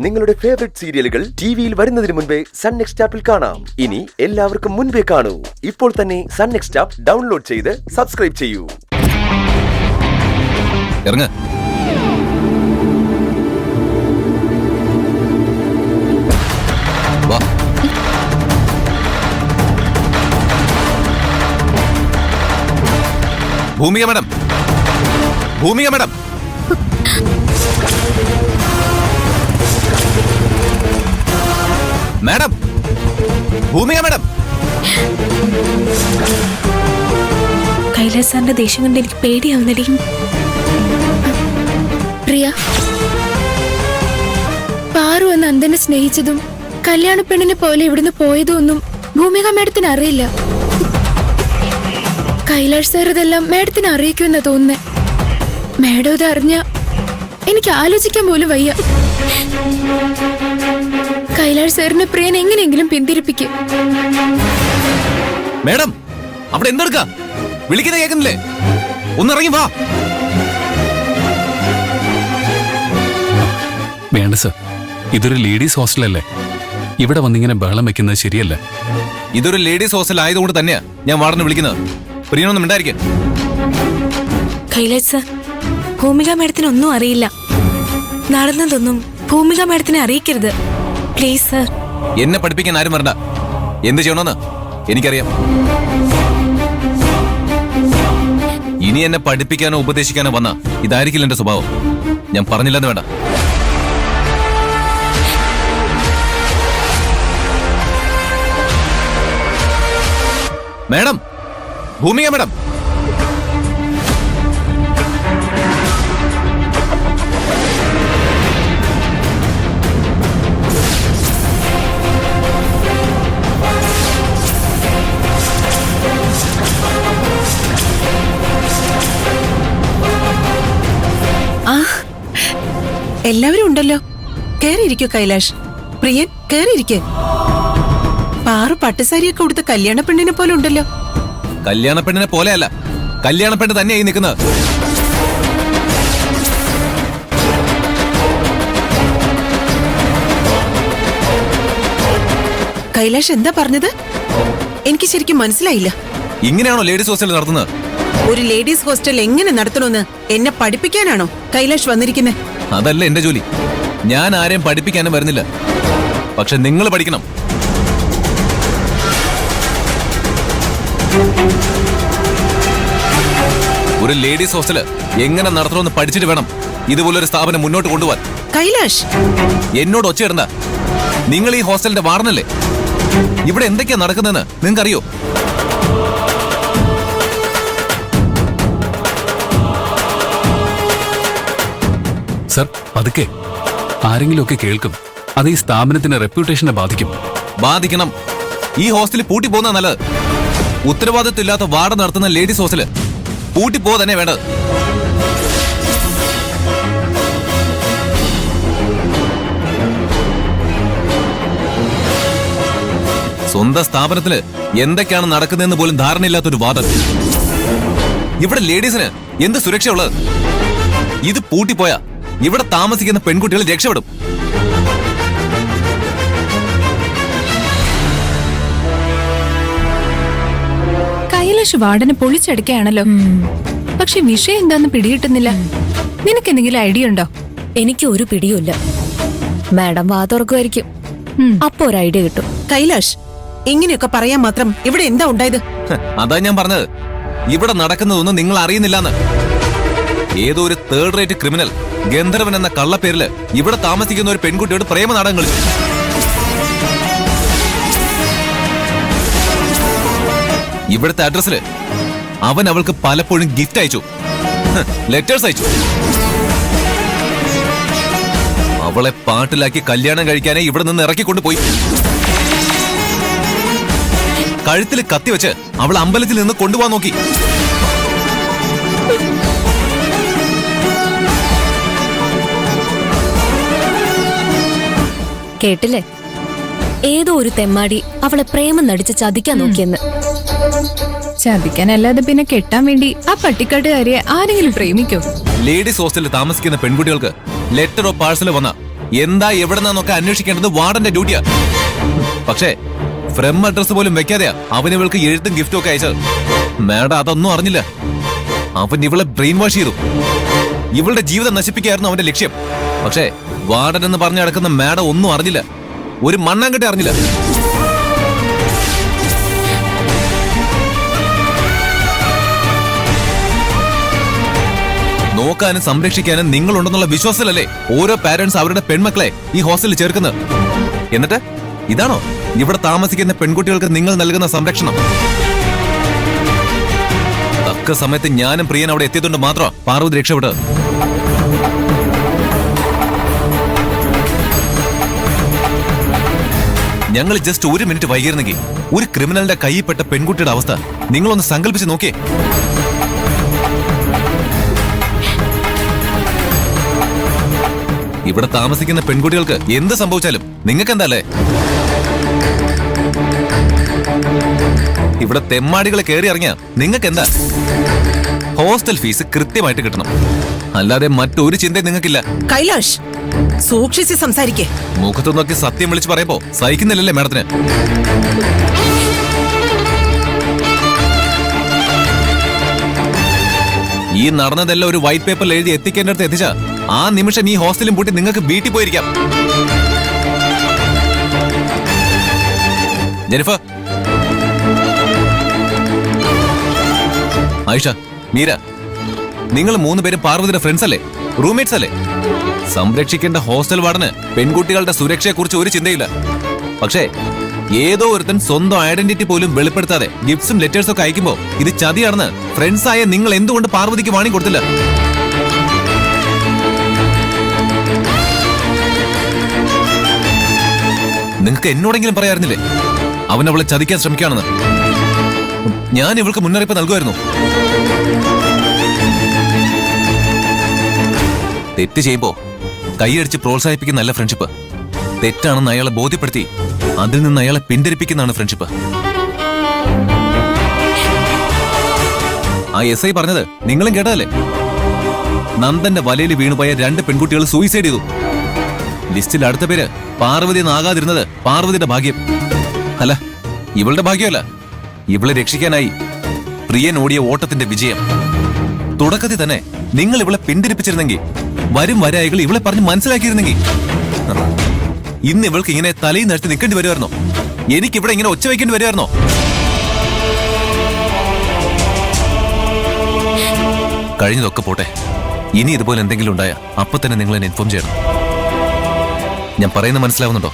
നിങ്ങളുടെ ഫേവറേറ്റ് സീരിയലുകൾ ടിവിയിൽ വരുന്നതിന് മുൻപേ സൺ നെക്സ്റ്റ് ആപ്പിൽ കാണാം. ഇനി എല്ലാവർക്കും മുൻപേ കാണൂ. ഇപ്പോൾ തന്നെ സൺ നെക്സ്റ്റ് ആപ്പ് ഡൗൺലോഡ് ചെയ്ത് സബ്സ്ക്രൈബ് ചെയ്യൂ. ഇറങ്ങ്. വാ. ഭൂമിക മാഡം, ഭൂമിക മാഡം, മാഡം, ഭൂമിക മാഡം. കൈലാസ് സാറിന്റെ ദേഷ്യം കൊണ്ട് എനിക്ക് പേടിയാവുന്നടി. പ്രിയ, പാറു എന്ന അന്തനെ സ്നേഹിച്ചതും കല്യാണ പെണ്ണിനെ പോലെ ഇവിടുന്ന് പോയതും ഒന്നും ഭൂമിക മേഡത്തിന് അറിയില്ല. കൈലാഷ് സാർ ഇതെല്ലാം മേഡത്തിന് അറിയിക്കുമെന്നാ തോന്നുന്നേ. മേഡം ഇത് അറിഞ്ഞ എനിക്ക് ആലോചിക്കാൻ പോലും വയ്യ. കൈലാഷ് സാറിനെ പ്രിയൻ എങ്ങനെയെങ്കിലും പിന്തിരിപ്പിക്കും. മാഡം, അവിടെ എന്തെടുക്ക? വിളിക്കുന്ന കേൾക്കുന്നില്ലേ? ഒന്നിറങ്ങി വാ. വേണ്ട സർ, ഇതൊരു ലേഡീസ് ഹോസ്റ്റലല്ലേ. ഇവിടെ വന്നിങ്ങനെ ബഹളം വെക്കുന്നത് ശരിയല്ല. ഇതൊരു ലേഡീസ് ഹോസ്റ്റൽ ആയതുകൊണ്ട് തന്നെയാ ഞാൻ വാർഡനെ വിളിക്കുന്നത്. പ്രിയനൊന്നും ഉണ്ടായിരിക്കും. കൈലാഷ് സാർ, ഭൂമിക മാഡത്തിന് ഒന്നും അറിയില്ല. നടന്നതൊന്നും ഭൂമിക മാഡത്തിനെ അറിയിക്കരുത് പ്ലീസ് സർ. എന്നെ പഠിപ്പിക്കാൻ ആരും വരണ്ട. എന്ത് ചെയ്യണമെന്ന് എനിക്കറിയാം. ഇനി എന്നെ പഠിപ്പിക്കാനോ ഉപദേശിക്കാനോ വന്ന ഇതായിരിക്കില്ല എന്റെ സ്വഭാവം. ഞാൻ പറഞ്ഞില്ലെന്ന് വേണ്ട. മാഡം, ഭൂമിക മാഡം, എല്ലാവരും ഉണ്ടല്ലോ. കേറിയിരിക്കൂ കൈലാഷ്. പ്രിയൻ കേറിയിരിക്കേ. പാറു പട്ടുസാരിയൊക്കെ കൊടുത്ത് കല്യാണ പെണ്ണിനെ പോലെ ഉണ്ടല്ലോ. കല്യാണ പെണ്ണിനെ പോലെയല്ല, കല്യാണ പെണ്ണ് തന്നെയായി നിൽക്കുന്നത്. കൈലാഷ് എന്താ പറഞ്ഞത്? എനിക്ക് ശരിക്കും മനസ്സിലായില്ല. ഇങ്ങനെയാണോ ലേഡീസ് ഹോസ്റ്റൽ നടത്തുന്നത്? ഒരു ലേഡീസ് ഹോസ്റ്റൽ എങ്ങനെ നടത്തണമെന്ന് എന്നെ പഠിപ്പിക്കാനാണോ കൈലാഷ് വന്നിരിക്കുന്നത്? അതല്ല എന്റെ ജോലി. ഞാൻ ആരെയും പഠിപ്പിക്കാനും വരുന്നില്ല. പക്ഷെ നിങ്ങൾ പഠിക്കണം. ഒരു ലേഡീസ് ഹോസ്റ്റല് എങ്ങനെ നടത്തണമെന്ന് പഠിച്ചിട്ട് വേണം ഇതുപോലൊരു സ്ഥാപനം മുന്നോട്ട് കൊണ്ടുപോവാൻ. കൈലാഷ്, എന്നോട് ഒച്ചയിടണ്ട. നിങ്ങൾ ഈ ഹോസ്റ്റലിന്റെ വാർഡനല്ലേ. ഇവിടെ എന്തൊക്കെയാ നടക്കുന്നതെന്ന് നിങ്ങൾക്കറിയോ? സർ, പതുക്കെ. ആരെങ്കിലുമൊക്കെ കേൾക്കും. അത് ഈ സ്ഥാപനത്തിന്റെ റെപ്യൂട്ടേഷനെ ബാധിക്കും. ബാധിക്കണം. ഈ ഹോസ്റ്റലിൽ പൂട്ടി പോകുന്ന നല്ലത്. ഉത്തരവാദിത്വം ഇല്ലാത്ത വാർഡ് നടത്തുന്ന ലേഡീസ് ഹോസ്റ്റല് പൂട്ടിപ്പോ തന്നെ വേണ്ടത്. സ്വന്തം സ്ഥാപനത്തില് എന്തൊക്കെയാണ് നടക്കുന്നതെന്ന് പോലും ധാരണയില്ലാത്തൊരു വാർഡൻ. ഇവിടെ ലേഡീസിന് എന്ത് സുരക്ഷയുള്ളത്? ഇത് പൂട്ടിപ്പോയാ ഇവിടെ താമസിക്കുന്ന പെൺകുട്ടികൾ രക്ഷപ്പെടും. കൈലാഷ് വാർഡനെ പൊളിച്ചെടുക്കുകയാണല്ലോ. പക്ഷെ വിഷയം എന്താന്ന് പിടികിട്ടുന്നില്ല. നിനക്ക് എന്തെങ്കിലും ഐഡിയ ഉണ്ടോ? എനിക്ക് ഒരു പിടിയുമില്ല. മാഡം വാ തുറക്കുമായിരിക്കും. അപ്പൊ ഒരു ഐഡിയ കിട്ടും. കൈലാഷ്, ഇങ്ങനെയൊക്കെ പറയാൻ മാത്രം ഇവിടെ എന്താ ഉണ്ടായത്? അതാ ഞാൻ പറഞ്ഞത്. ഇവിടെ നടക്കുന്നതൊന്നും നിങ്ങൾ അറിയുന്നില്ലെന്ന്. ഏതോ ഒരു തേർഡ് റേറ്റ് ക്രിമിനൽ ഗന്ധർവൻ എന്ന കള്ളപ്പേരില് ഇവിടെ താമസിക്കുന്ന ഒരു പെൺകുട്ടിയോട് പ്രേമ നാടകം കളിച്ചു. ഇവിടുത്തെ അഡ്രസ്സില് അവൻ അവൾക്ക് പലപ്പോഴും ഗിഫ്റ്റ് അയച്ചു, ലെറ്റേഴ്സ് അയച്ചു. അവളെ പാട്ടിലാക്കി കല്യാണം കഴിക്കാനേ ഇവിടെ നിന്ന് ഇറക്കിക്കൊണ്ട് പോയി. കഴുത്തിൽ കത്തിവെച്ച് അവൾ അമ്പലത്തിൽ നിന്ന് കൊണ്ടുപോകാൻ നോക്കി. കേട്ടില്ലേ? ഏതോ ഒരു തെമ്മാടി അവളെ പ്രേമം നടിച്ച് ചതിക്കാൻ നോക്കിയെന്ന്. ചതിക്കാനല്ലാതെ പിന്നെ കെട്ടാൻ വേണ്ടി ആ പട്ടിക്കാട്ടുകാരിയെ ആരെങ്കിലും പ്രേമിക്കോ? ലേഡീസ് ഹോസ്റ്റലിൽ താമസിക്കുന്ന പെൺകുട്ടികൾക്ക് ലെറ്ററോ പാഴ്സലോ വന്ന എന്താ എവിടെന്നാന്നൊക്കെ അന്വേഷിക്കേണ്ടത് വാർഡന്റെ ഡ്യൂട്ടിയാ. പക്ഷേ ഫ്രം അഡ്രസ് പോലും വെക്കാതെയാ അവൻ ഇവൾക്ക് എഴുത്തും ഗിഫ്റ്റും ഒക്കെ അയച്ചത്. മാഡം അതൊന്നും അറിഞ്ഞില്ല. അവൻ ഇവളെ ബ്രെയിൻ വാഷ് ചെയ്തു. ഇവളുടെ ജീവിതം നശിപ്പിക്കായിരുന്നു അവന്റെ ലക്ഷ്യം. പക്ഷേ വാർഡൻ എന്ന് പറഞ്ഞു നടക്കുന്ന മാഡം ഒന്നും അറിഞ്ഞില്ല. ഒരു മണ്ണാങ്കട്ടി അറിഞ്ഞില്ല. നോക്കാനും സംരക്ഷിക്കാനും നിങ്ങളുണ്ടെന്നുള്ള വിശ്വാസത്തിലല്ലേ ഓരോ പാരന്റ്സ് അവരുടെ പെൺമക്കളെ ഈ ഹോസ്റ്റലിൽ ചേർക്കുന്നത്. എന്നിട്ട് ഇതാണോ ഇവിടെ താമസിക്കുന്ന പെൺകുട്ടികൾക്ക് നിങ്ങൾ നൽകുന്ന സംരക്ഷണം? തക്ക സമയത്ത് ഞാനും പ്രിയൻ അവിടെ എത്തിയതുകൊണ്ട് മാത്രം പാർവതി രക്ഷപ്പെട്ടത്. ഞങ്ങൾ ജസ്റ്റ് ഒരു മിനിറ്റ് വൈകിരുന്നെങ്കിൽ ഒരു ക്രിമിനലിന്റെ കൈയിൽപ്പെട്ട പെൺകുട്ടിയുടെ അവസ്ഥ നിങ്ങളൊന്ന് സങ്കല്പിച്ച് നോക്കിയേ. ഇവിടെ താമസിക്കുന്ന പെൺകുട്ടികൾക്ക് എന്ത് സംഭവിച്ചാലും നിങ്ങൾക്ക് എന്താല്ലേ? ഇവിടെ തെമ്മാടികളെ കയറി ഇറങ്ങിയ നിങ്ങൾക്ക് എന്താ? ഹോസ്റ്റൽ ഫീസ് കൃത്യമായിട്ട് കിട്ടണം, അല്ലാതെ മറ്റൊരു ചിന്തയും നിങ്ങൾക്കില്ല. കൈലാഷ്, സൂക്ഷിച്ച് സംസാരിക്കേ. മുഖത്ത് നോക്കി സത്യം വിളിച്ച് പറയുമ്പോ സഹിക്കുന്നില്ലല്ലേ മാഡത്തിന്? ഈ നടന്നതെല്ലാം ഒരു വൈറ്റ് പേപ്പറിൽ എഴുതി എത്തിക്കേണ്ടടുത്ത് എത്തിച്ച ആ നിമിഷം ഈ ഹോസ്റ്റലും പൂട്ടി നിങ്ങൾക്ക് വീട്ടിൽ പോയിരിക്കാം. ജെനിഫർ, ആയിഷ, മീര, നിങ്ങൾ 3 പേരും പാർവതിയുടെ ഫ്രണ്ട്സ് അല്ലേ? റൂംമേറ്റ്സ് അല്ലേ? സംരക്ഷിക്കേണ്ട ഹോസ്റ്റൽ വാർഡന് പെൺകുട്ടികളുടെ സുരക്ഷയെക്കുറിച്ച് ഒരു ചിന്തയില്ല. പക്ഷേ ഏതോ ഒരുത്തൻ സ്വന്തം ഐഡന്റിറ്റി പോലും വെളിപ്പെടുത്താതെ ഗിഫ്റ്റ്സും ലെറ്റേഴ്സും ഒക്കെ അയക്കുമ്പോ ഇത് ചതിയാണെന്ന് ഫ്രണ്ട്സായ നിങ്ങൾ എന്തുകൊണ്ട് പാർവതിക്ക് വാണി കൊടുത്തില്ല? നിങ്ങൾക്ക് എന്നോടെങ്കിലും പറയാറുന്നില്ലേ അവൻ അവളെ ചതിക്കാൻ ശ്രമിക്കുകയാണെന്ന്? ഞാൻ ഇവൾക്ക് മുന്നറിയിപ്പ് നൽകുമായിരുന്നു. തെറ്റ് ചെയ്യുമ്പോ കൈയടിച്ച് പ്രോത്സാഹിപ്പിക്കുന്നല്ല ഫ്രണ്ട്ഷിപ്പ്. തെറ്റാണെന്ന് അയാളെ ബോധ്യപ്പെടുത്തി അതിൽ നിന്ന് അയാളെ പിന്തിരിപ്പിക്കുന്നതാണ് ഫ്രണ്ട്ഷിപ്പ്. ആ SI പറഞ്ഞത് നിങ്ങളും കേട്ടതല്ലേ? നന്ദന്റെ വലയിൽ വീണുപോയ 2 പെൺകുട്ടികൾ സൂയിസൈഡ് ചെയ്തു. ലിസ്റ്റിൽ അടുത്ത പേര് പാർവതി എന്നാകാതിരുന്നത് പാർവതിയുടെ ഭാഗ്യം. അല്ല, ഇവളുടെ ഭാഗ്യമല്ല, ഇവളെ രക്ഷിക്കാനായി പ്രിയൻ ഓടിയ ഓട്ടത്തിന്റെ വിജയം. തുടക്കത്തിൽ തന്നെ നിങ്ങൾ ഇവളെ പിന്തിരിപ്പിച്ചിരുന്നെങ്കിൽ വരും വരായികൾ ഇവളെ പറഞ്ഞ് മനസ്സിലാക്കിയിരുന്നെങ്കിൽ ഇന്ന് ഇവൾക്ക് ഇങ്ങനെ തലയിൽ നിരത്തി നിൽക്കേണ്ടി വരുമായിരുന്നോ? എനിക്കിവിടെ ഇങ്ങനെ ഒച്ച വയ്ക്കേണ്ടി വരുമായിരുന്നോ? കഴിഞ്ഞതൊക്കെ പോട്ടെ, ഇനി ഇതുപോലെ എന്തെങ്കിലും ഉണ്ടായാൽ അപ്പൊ തന്നെ നിങ്ങൾ എന്നെ ഇൻഫോം ചെയ്യണം. ഞാൻ പറയുന്നത് മനസ്സിലാവുന്നുണ്ടോ?